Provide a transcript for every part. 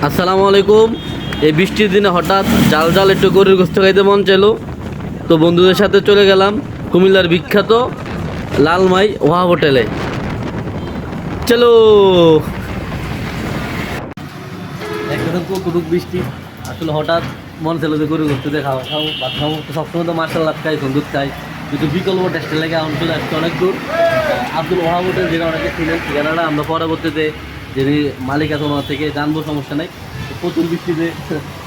আসসালামু আলাইকুম। এই বৃষ্টির দিনে হঠাৎ জাল জাল একটু গরুর গোস্ত খাইতে মন চাইলো, তো বন্ধুদের সাথে চলে গেলাম কুমিল্লার বিখ্যাত লালমাই ওয়াহাব হোটেলে। চলো। একদম কুকুরুক বৃষ্টি, আসলে হঠাৎ মন চাইলো যে গরুর গোস্ত দিয়ে খাওয়া খাও ভাত খাবো, তো সবসময় তো মার্শাল আর্ট খাই, দুধ খাই, কিন্তু বিকল্প টেস্টের লেগে আমার চলে আসছে অনেক দূর। আব্দুল ওয়াহাব হোটেল যেটা অনেকে ছিলেন, ঠিকানাটা আমরা পরবর্তীতে যিনি মালিক আছে ওনার থেকে জানবো, সমস্যা নেই। প্রচুর বৃষ্টিতে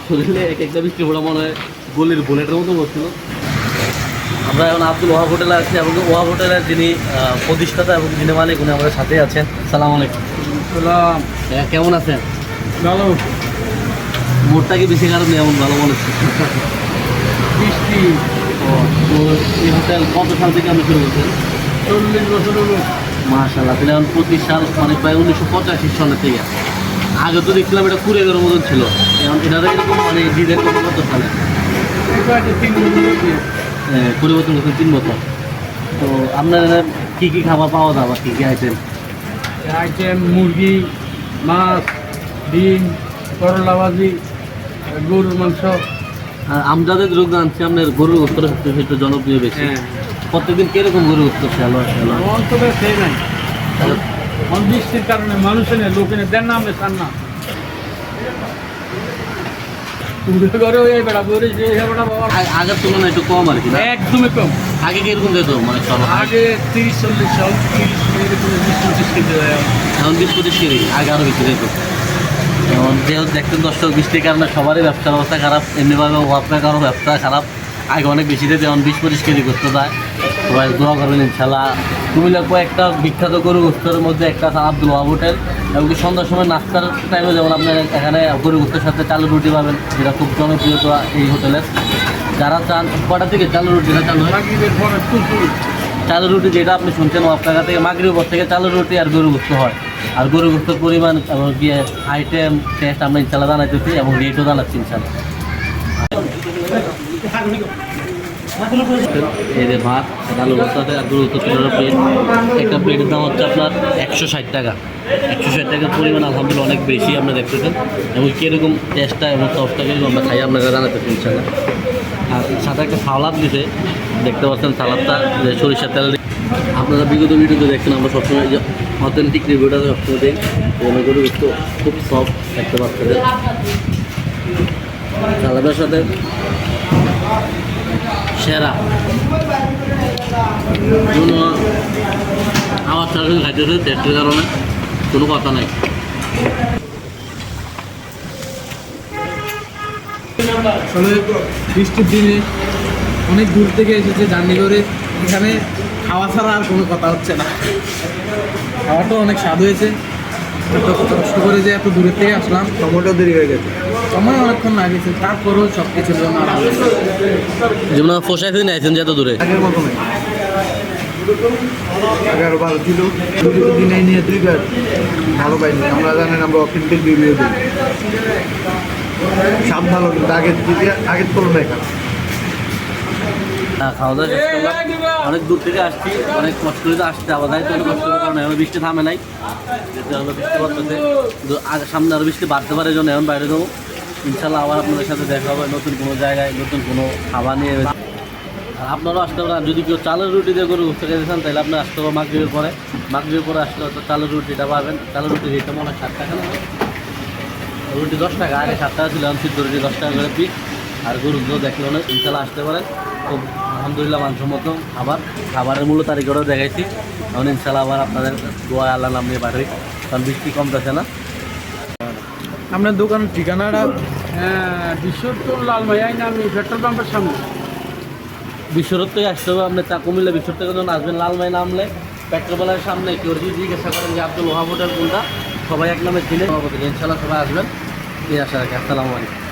শরীরে এক একটা বৃষ্টি পড়া মনে হয় গলির বুলেটের মতো করছিল। আমরা এখন আব্দুল ওয়াহাব হোটেলে আছি এবং ওয়াহাব হোটেলের যিনি প্রতিষ্ঠাতা এবং যিনি মালিক উনি আমাদের সাথে আছেন। সালাম আলাইকুম। কেমন আছেন? ভালো। মোটটা কি বেশি কারণ এমন ভালো মনে হচ্ছে? বৃষ্টি। ও, তো এই হোটেল কত সাল থেকে আপনি শুরু করছেন? 40 বছর হলো। মাশাআল্লাহ, তাহলে এখন 25 সাল, মানে প্রায় 1985 সালের থেকে। আগে তো দেখছিলাম এটা কুড়িয়ারের মতন ছিল, এখন এটা এরকম মানে ডিজাইন কত সালে পরিবর্তন করছেন 3 বছর। তো আপনার কী কী খাবার পাওয়া যাবে, কী কী আইটেম? আইটেম মুরগি, মাছ, ডিম, করলা ভাজি, গরুর মাংস। আর আমজাদের রোগ জানছি আপনার গরুর গোস্তটা সবচেয়ে একটু জনপ্রিয় বেশি। প্রত্যেকদিন কিরকম গরুর গোস্ত খেয়াল হয়? অন্তত সেই নাই, বৃষ্টির কারণে মানুষের নেই, লোকের দেন না, আমরা চান না। ঘরে ওই বেড়া করে যে বেড়া বাবা আগের তুলনায় একটু কম আর কি না? একদমই কম। আগে কিরকম যেত মানে সব? আগে 30-40 সাল, 30-25 কেজি হয়। এখন 20-25 কেজি, আগে আরও বেশি যেত। এখন যেহেতু দেখতেন দর্শক, বৃষ্টির কারণে সবারই ব্যবসার অবস্থা খারাপ, এমনিভাবে আপনার কারো ব্যবসা খারাপ। আগে অনেক বেশি যেত, এখন 20-25 কেজি করতে যায়। সবাই দোয়া করবেন ইনশাল্লাহ। কুমিল্লার কয়েকটা বিখ্যাত গরু গোস্তের মধ্যে একটা আছে আব্দুল ওয়াহাব হোটেল। এবং সন্ধ্যার সময় নাস্তার টাইমে যেমন আপনার এখানে গরু গোস্তের সাথে চালের রুটি পাবেন, যেটা খুব জনপ্রিয় এই হোটেলের। যারা চান কটা থেকে চালের রুটিটা চালু হয়? চালের রুটি যেটা আপনি শুনছেন আপনার কাছ থেকে, মাগরিবের পর থেকে চালের রুটি আর গরু গোস্ত হয়। আর গরু গোস্তের পরিমাণ এবং গিয়ে আইটেম টেস্ট আমরা ইনশাল্লাহ জানাইতেছি এবং রেটও জানাচ্ছি ইনশাল্লাহ। এই যে ভাত, আলু ভর্তাতে আর গরু গোস্ত প্লেট, একটা প্লেটের দাম হচ্ছে আপনার 160 টাকা। 160 টাকার পরিমাণ আলহামদুলিল্লাহ অনেক বেশি আপনারা দেখতেছেন। এবং কীরকম টেস্টটা এবং সসটা কীরকম আমরা খাই আপনারা জানাতেছি ইনশাল্লাহ। আর সাথে একটা সালাদ দিতে দেখতে পাচ্ছেন, সালাদটা যে সরিষার তেল। আপনারা বিগত ভিডিওতে দেখছেন আমরা সবসময় যে অথেন্টিক রিভিউটা সবসময় দিই, মনে করি একটু খুব সফট দেখতে পাচ্ছেন। সালাদের সাথে সেরা কোনো আমার সাথে খাইতেছে, টেস্টের কারণে কোনো কথা নেই। আসলে বৃষ্টির দিনে অনেক দূর থেকে এসেছে জার্নি করে, এখানে খাওয়া ছাড়া আর কোনো কথা হচ্ছে না। খাওয়াটাও অনেক স্বাদ হয়েছে, এত কষ্ট করে যে এত দূরের থেকে আসলাম, সময়টাও দেরি হয়ে গেছে, সময় অনেকক্ষণ লাগেছে, তারপরেও সব কিছুর জন্য যেমন ফোসাই ফিরে নিয়েছেন যে এত দূরে আগের মতো নেই। আগে আরও ভালো ছিল, দিনে নিয়ে দুইবার ভালো পাইনি। আমরা জানেন আমরা অথেন্টিক রিভিউ দিই, স্বাদ ভালো, কিন্তু আগের তুলনায় খারাপ। খাওয়া দাওয়া শেষ করলাম। অনেক দূর থেকে আসছি, অনেক কষ্ট করে আসতে আবার যাইতে অনেক কষ্ট করে, কারণ এখন বৃষ্টি থামে নাই, যেতে হলো বৃষ্টি পড়তেছে, কিন্তু আগে সামনে আরও বৃষ্টি বাড়তে পারে, জন্য এখন বাইরে যাবো ইনশাল্লাহ। আবার আপনাদের সাথে দেখা হবে নতুন কোনো জায়গায়, নতুন কোনো খাবার নিয়ে। আর আপনারাও আসতে পারেন, যদি কেউ চালের রুটি দিয়ে গরু গোস্ত খেতে চান তাহলে আপনার আসতে হবে মাগরিবের পরে। মাগরিবের পরে আসলে হয়তো চালের রুটিটা পাবেন। চালের রুটি রেটটা মনে হয় 60 টাকা না, রুটি 10 টাকা, আগে 7 টাকা ছিল, এখন সিদ্ধ রুটি 10 টাকা করে পিস। আর গরুর দুধ দেখলে অনেক ইনশাল্লাহ আসতে পারেন। খুব আলহামদুলিল্লাহ মানসম্মত খাবার, খাবারের মূল্য তারিখেও দেখাইছি। এখন ইনশাল্লাহ আবার আপনাদের দোয়া আল্লাহ নাম নিয়ে পাঠাই, কারণ বৃষ্টি কমতেছে না। আপনার দোকানের ঠিকানাটা? বিশ্বরত্তর লালমাই নামি পেট্রোল পাম্পের সামনে। বিশ্বরত থেকে আসতে হবে আপনার, কুমিল্লা বিশ্বর থেকে যখন আসবেন লালমাই নামলে পেট্রোল পাম্পের সামনে কেউ যদি জিজ্ঞাসা করেন যে আব্দুল ওয়াহাব হোটেল কোনটা, সবাই এক নামে চিনে। ইনশাল্লাহ সবাই আসবেন, এই আশা রাখি। আসসালামু আলাইকুম।